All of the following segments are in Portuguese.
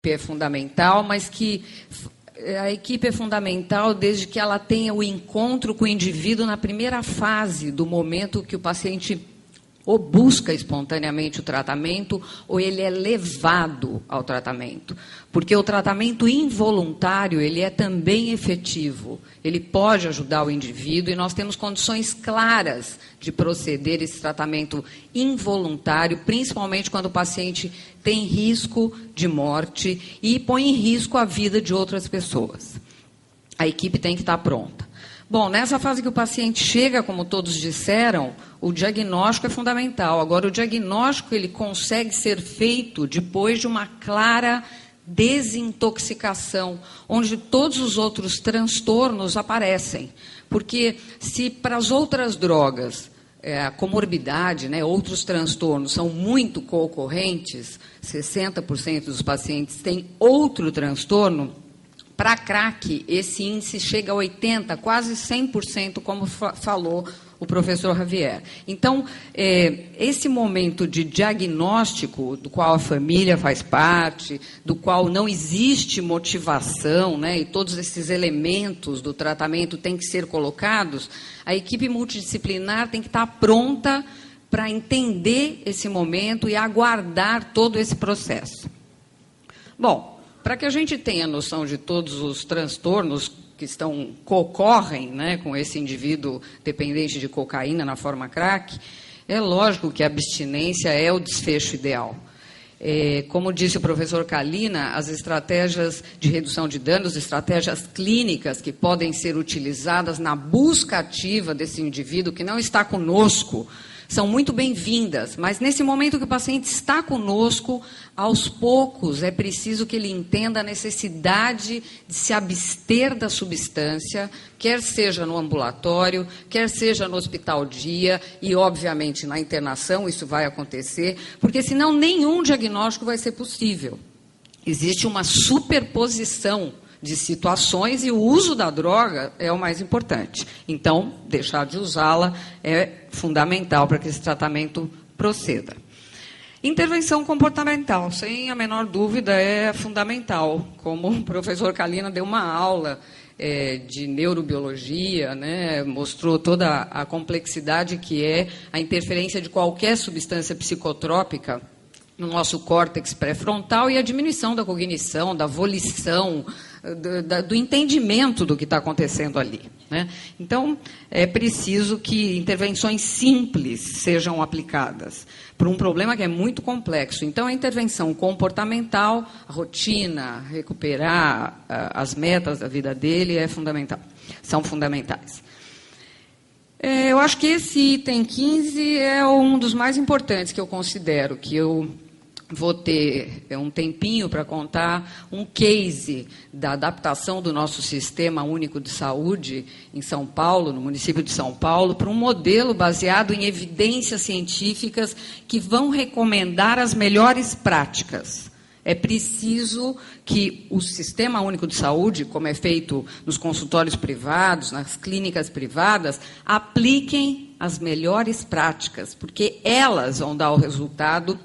é fundamental, mas que a equipe é fundamental desde que ela tenha o encontro com o indivíduo na primeira fase do momento que o paciente ou busca espontaneamente o tratamento, ou ele é levado ao tratamento. Porque o tratamento involuntário, ele é também efetivo. Ele pode ajudar o indivíduo e nós temos condições claras de proceder esse tratamento involuntário, principalmente quando o paciente tem risco de morte e põe em risco a vida de outras pessoas. A equipe tem que estar pronta. Bom, nessa fase que o paciente chega, como todos disseram, o diagnóstico é fundamental. Agora, o diagnóstico ele consegue ser feito depois de uma clara desintoxicação, onde todos os outros transtornos aparecem. Porque se para as outras drogas, a comorbidade, outros transtornos são muito concorrentes, 60% dos pacientes têm outro transtorno, para crack, esse índice chega a 80%, quase 100%, como falou o professor Javier. Então, esse momento de diagnóstico, do qual a família faz parte, do qual não existe motivação, e todos esses elementos do tratamento têm que ser colocados, a equipe multidisciplinar tem que estar pronta para entender esse momento e aguardar todo esse processo. Bom, para que a gente tenha noção de todos os transtornos que ocorrem com esse indivíduo dependente de cocaína na forma crack, é lógico que a abstinência é o desfecho ideal. Como disse o professor Kalina, as estratégias de redução de danos, estratégias clínicas que podem ser utilizadas na busca ativa desse indivíduo que não está conosco, são muito bem-vindas, mas nesse momento que o paciente está conosco, aos poucos é preciso que ele entenda a necessidade de se abster da substância, quer seja no ambulatório, quer seja no hospital dia e, obviamente, na internação, isso vai acontecer, porque senão nenhum diagnóstico vai ser possível. Existe uma superposição de situações e o uso da droga é o mais importante. Então, deixar de usá-la é fundamental para que esse tratamento proceda. Intervenção comportamental, sem a menor dúvida, é fundamental. Como o professor Kalina deu uma aula de neurobiologia, mostrou toda a complexidade que é a interferência de qualquer substância psicotrópica no nosso córtex pré-frontal e a diminuição da cognição, da volição, do entendimento do que está acontecendo ali. Então, é preciso que intervenções simples sejam aplicadas para um problema que é muito complexo. Então, a intervenção comportamental, a rotina, recuperar as metas da vida dele são fundamentais. Eu acho que esse item 15 é um dos mais importantes que eu considero, que eu vou ter um tempinho para contar um case da adaptação do nosso Sistema Único de Saúde em São Paulo, no município de São Paulo, para um modelo baseado em evidências científicas que vão recomendar as melhores práticas. É preciso que o Sistema Único de Saúde, como é feito nos consultórios privados, nas clínicas privadas, apliquem as melhores práticas, porque elas vão dar o resultado,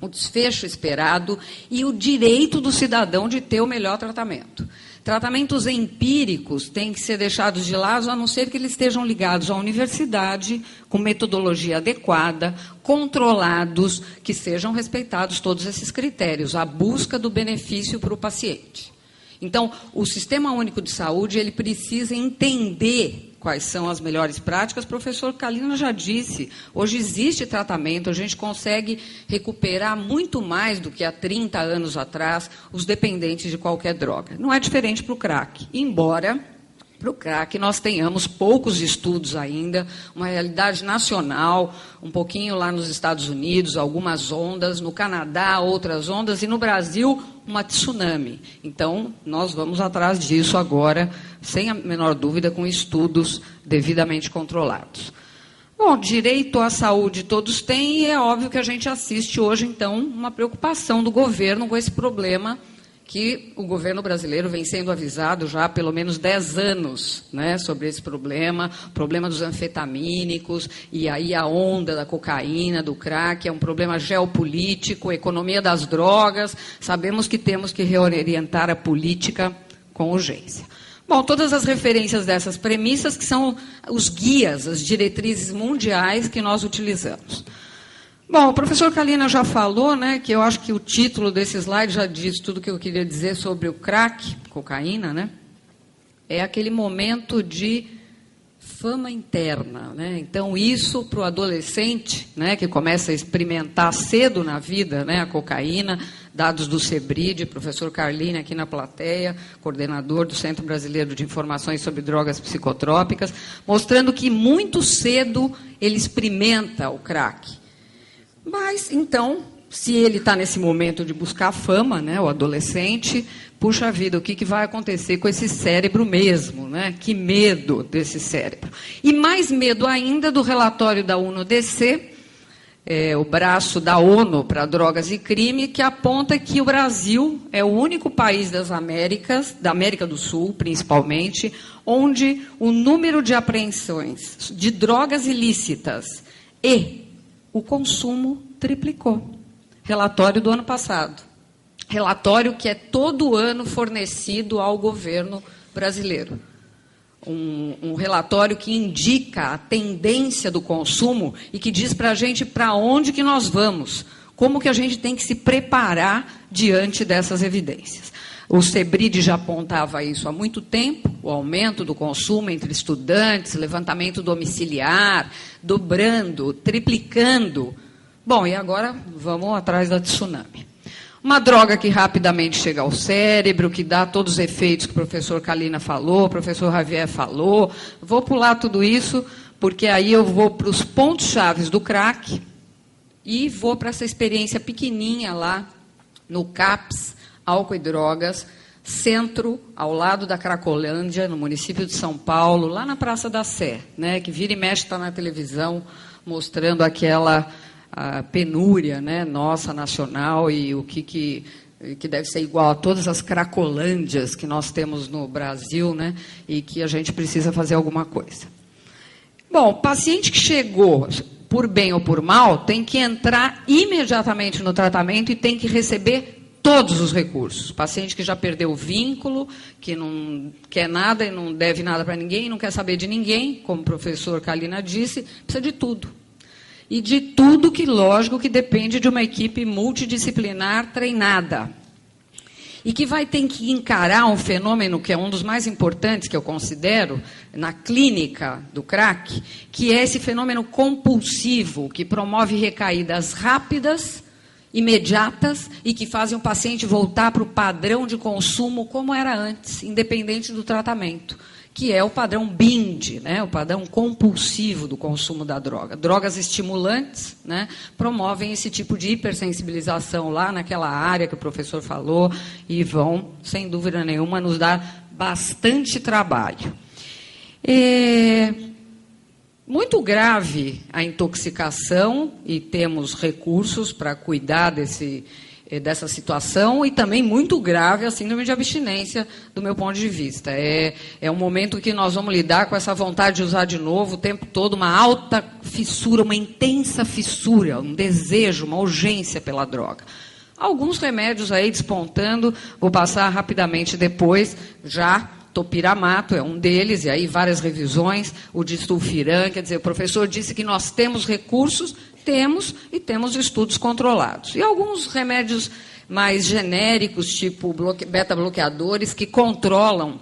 o desfecho esperado e o direito do cidadão de ter o melhor tratamento. Tratamentos empíricos têm que ser deixados de lado, a não ser que eles estejam ligados à universidade, com metodologia adequada, controlados, que sejam respeitados todos esses critérios, a busca do benefício para o paciente. Então, o Sistema Único de Saúde ele precisa entender quais são as melhores práticas. O professor Kalina já disse, hoje existe tratamento, a gente consegue recuperar muito mais do que há 30 anos atrás os dependentes de qualquer droga. Não é diferente para o crack, embora para o crack nós tenhamos poucos estudos ainda, uma realidade nacional, um pouquinho lá nos Estados Unidos, algumas ondas, no Canadá, outras ondas, e no Brasil, uma tsunami. Então, nós vamos atrás disso agora, sem a menor dúvida, com estudos devidamente controlados. Bom, direito à saúde todos têm, e é óbvio que a gente assiste hoje, então, uma preocupação do governo com esse problema que o governo brasileiro vem sendo avisado já há pelo menos 10 anos, né, sobre esse problema dos anfetamínicos, e aí a onda da cocaína, do crack, é um problema geopolítico, economia das drogas. Sabemos que temos que reorientar a política com urgência. Bom, todas as referências dessas premissas, que são os guias, as diretrizes mundiais que nós utilizamos. Bom, o professor Kalina já falou, né, que eu acho que o título desse slide já diz tudo o que eu queria dizer sobre o crack, cocaína, né? É aquele momento de fama interna, né? Então, isso para o adolescente, né, que começa a experimentar cedo na vida, né, a cocaína, dados do CEBRID, professor Carline aqui na plateia, coordenador do Centro Brasileiro de Informações sobre Drogas Psicotrópicas, mostrando que muito cedo ele experimenta o crack. Mas, então, se ele está nesse momento de buscar fama, né, o adolescente, puxa vida, o que vai acontecer com esse cérebro mesmo, né? Que medo desse cérebro. E mais medo ainda do relatório da UNODC, o braço da ONU para Drogas e Crime, que aponta que o Brasil é o único país das Américas, da América do Sul, principalmente, onde o número de apreensões de drogas ilícitas e o consumo triplicou. Relatório do ano passado. Relatório que é todo ano fornecido ao governo brasileiro. Um relatório que indica a tendência do consumo e que diz para a gente para onde que nós vamos, como que a gente tem que se preparar diante dessas evidências. O CEBRID já apontava isso há muito tempo, o aumento do consumo entre estudantes, levantamento domiciliar, dobrando, triplicando. Bom, e agora vamos atrás da tsunami. Uma droga que rapidamente chega ao cérebro, que dá todos os efeitos que o professor Kalina falou, o professor Javier falou. Vou pular tudo isso, porque aí eu vou para os pontos-chave do crack e vou para essa experiência pequenininha lá no CAPS, Álcool e Drogas, centro, ao lado da Cracolândia, no município de São Paulo, lá na Praça da Sé, né, que vira e mexe está na televisão, mostrando aquela penúria, né, nossa, nacional, e o que deve ser igual a todas as Cracolândias que nós temos no Brasil, né, e que a gente precisa fazer alguma coisa. Bom, paciente que chegou por bem ou por mal tem que entrar imediatamente no tratamento e tem que receber todos os recursos. Paciente que já perdeu o vínculo, que não quer nada e não deve nada para ninguém, não quer saber de ninguém, como o professor Kalina disse, precisa de tudo. E de tudo que, lógico, que depende de uma equipe multidisciplinar treinada. E que vai ter que encarar um fenômeno que é um dos mais importantes, que eu considero, na clínica do crack, que é esse fenômeno compulsivo, que promove recaídas rápidas, imediatas, e que fazem o paciente voltar para o padrão de consumo como era antes, independente do tratamento, que é o padrão BIND, né, o padrão compulsivo do consumo da droga. Drogas estimulantes, né, promovem esse tipo de hipersensibilização lá naquela área que o professor falou e vão, sem dúvida nenhuma, nos dar bastante trabalho. Muito grave a intoxicação, e temos recursos para cuidar dessa situação, e também muito grave a síndrome de abstinência, do meu ponto de vista. É um momento que nós vamos lidar com essa vontade de usar de novo o tempo todo, uma alta fissura, uma intensa fissura, um desejo, uma urgência pela droga. Alguns remédios aí despontando, vou passar rapidamente depois, já. Topiramato é um deles, e aí várias revisões, o Disulfiram, quer dizer, o professor disse que nós temos recursos, temos, e temos estudos controlados. E alguns remédios mais genéricos, tipo beta-bloqueadores, que controlam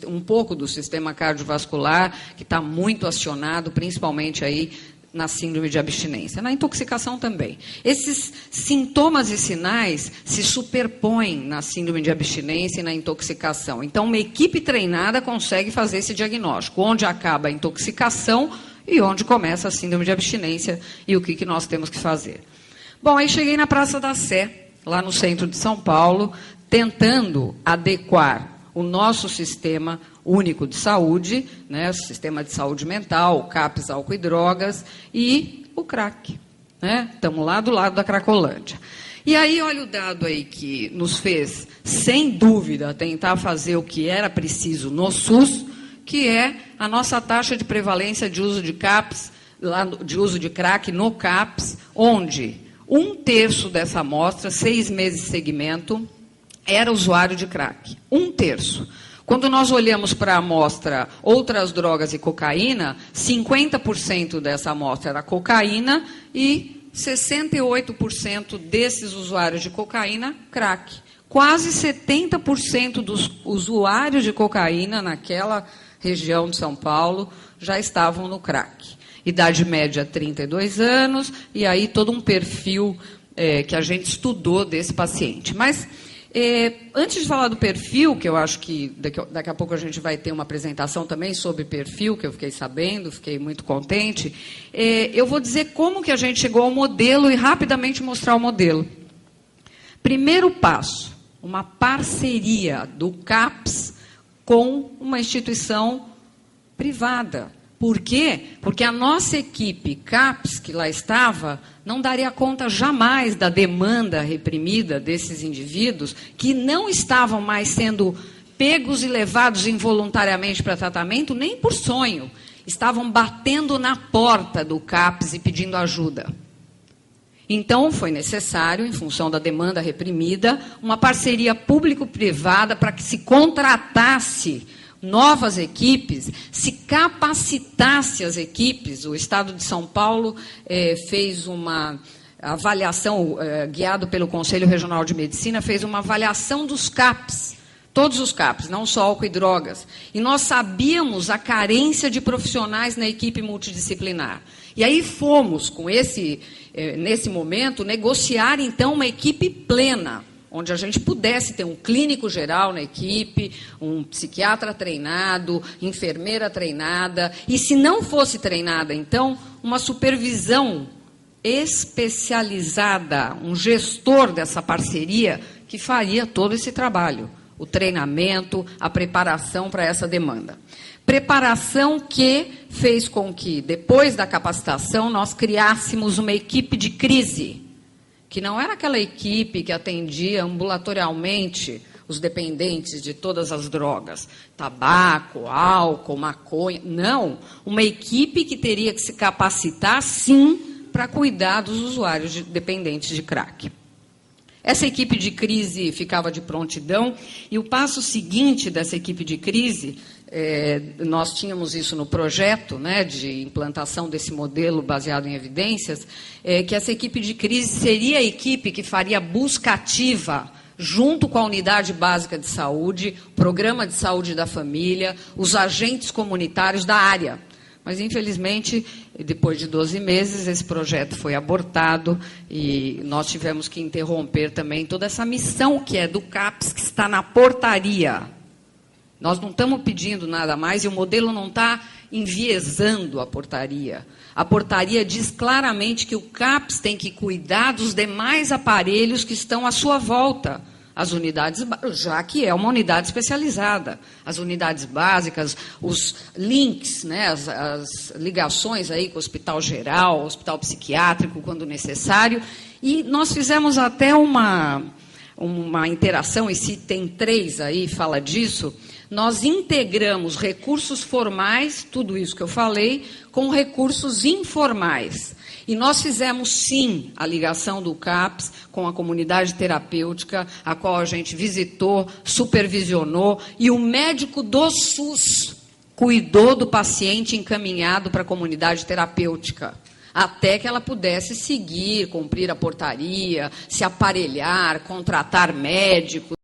um pouco do sistema cardiovascular, que está muito acionado, principalmente aí na síndrome de abstinência, na intoxicação também. Esses sintomas e sinais se superpõem na síndrome de abstinência e na intoxicação. Então, uma equipe treinada consegue fazer esse diagnóstico, onde acaba a intoxicação e onde começa a síndrome de abstinência e o que nós temos que fazer. Bom, aí cheguei na Praça da Sé, lá no centro de São Paulo, tentando adequar o nosso sistema único de saúde, né, o sistema de saúde mental, o CAPS, álcool e drogas, e o crack. Né? Estamos lá do lado da Cracolândia. E aí, olha o dado aí que nos fez, sem dúvida, tentar fazer o que era preciso no SUS, que é a nossa taxa de prevalência de uso de CAPS, de uso de crack no CAPS, onde 1/3 dessa amostra, 6 meses de segmento, era usuário de crack. 1/3. Quando nós olhamos para a amostra outras drogas e cocaína, 50% dessa amostra era cocaína e 68% desses usuários de cocaína, crack. Quase 70% dos usuários de cocaína naquela região de São Paulo já estavam no crack. Idade média 32 anos, e aí todo um perfil que a gente estudou desse paciente. Mas, antes de falar do perfil, que eu acho que daqui a pouco a gente vai ter uma apresentação também sobre perfil, que eu fiquei sabendo, fiquei muito contente, eu vou dizer como que a gente chegou ao modelo e rapidamente mostrar o modelo. Primeiro passo, uma parceria do CAPS com uma instituição privada. Por quê? Porque a nossa equipe CAPS, que lá estava, não daria conta jamais da demanda reprimida desses indivíduos que não estavam mais sendo pegos e levados involuntariamente para tratamento, nem por sonho. Estavam batendo na porta do CAPS e pedindo ajuda. Então, foi necessário, em função da demanda reprimida, uma parceria público-privada para que se contratasse novas equipes, se capacitasse as equipes. O Estado de São Paulo fez uma avaliação, guiado pelo Conselho Regional de Medicina, fez uma avaliação dos CAPs, todos os CAPs, não só álcool e drogas. E nós sabíamos a carência de profissionais na equipe multidisciplinar. E aí fomos, nesse momento, negociar, então, uma equipe plena, onde a gente pudesse ter um clínico geral na equipe, um psiquiatra treinado, enfermeira treinada, e se não fosse treinada, então, uma supervisão especializada, um gestor dessa parceria que faria todo esse trabalho, o treinamento, a preparação para essa demanda. Preparação que fez com que, depois da capacitação, nós criássemos uma equipe de crise, que não era aquela equipe que atendia ambulatorialmente os dependentes de todas as drogas, tabaco, álcool, maconha. Não, uma equipe que teria que se capacitar, sim, para cuidar dos usuários dependentes de crack. Essa equipe de crise ficava de prontidão, e o passo seguinte dessa equipe de crise, nós tínhamos isso no projeto, né, de implantação desse modelo baseado em evidências, que essa equipe de crise seria a equipe que faria busca ativa junto com a unidade básica de saúde, o programa de saúde da família, os agentes comunitários da área. Mas, infelizmente, depois de 12 meses, esse projeto foi abortado e nós tivemos que interromper também toda essa missão que é do CAPS, que está na portaria. Nós não estamos pedindo nada mais e o modelo não está enviesando a portaria. A portaria diz claramente que o CAPS tem que cuidar dos demais aparelhos que estão à sua volta. As unidades, já que é uma unidade especializada, as unidades básicas, os links, né, as ligações aí com o hospital geral, hospital psiquiátrico, quando necessário. E nós fizemos até uma interação, e se tem 3 aí, fala disso, nós integramos recursos formais, tudo isso que eu falei, com recursos informais. E nós fizemos, sim, a ligação do CAPS com a comunidade terapêutica, a qual a gente visitou, supervisionou, e o médico do SUS cuidou do paciente encaminhado para a comunidade terapêutica, até que ela pudesse seguir, cumprir a portaria, se aparelhar, contratar médicos.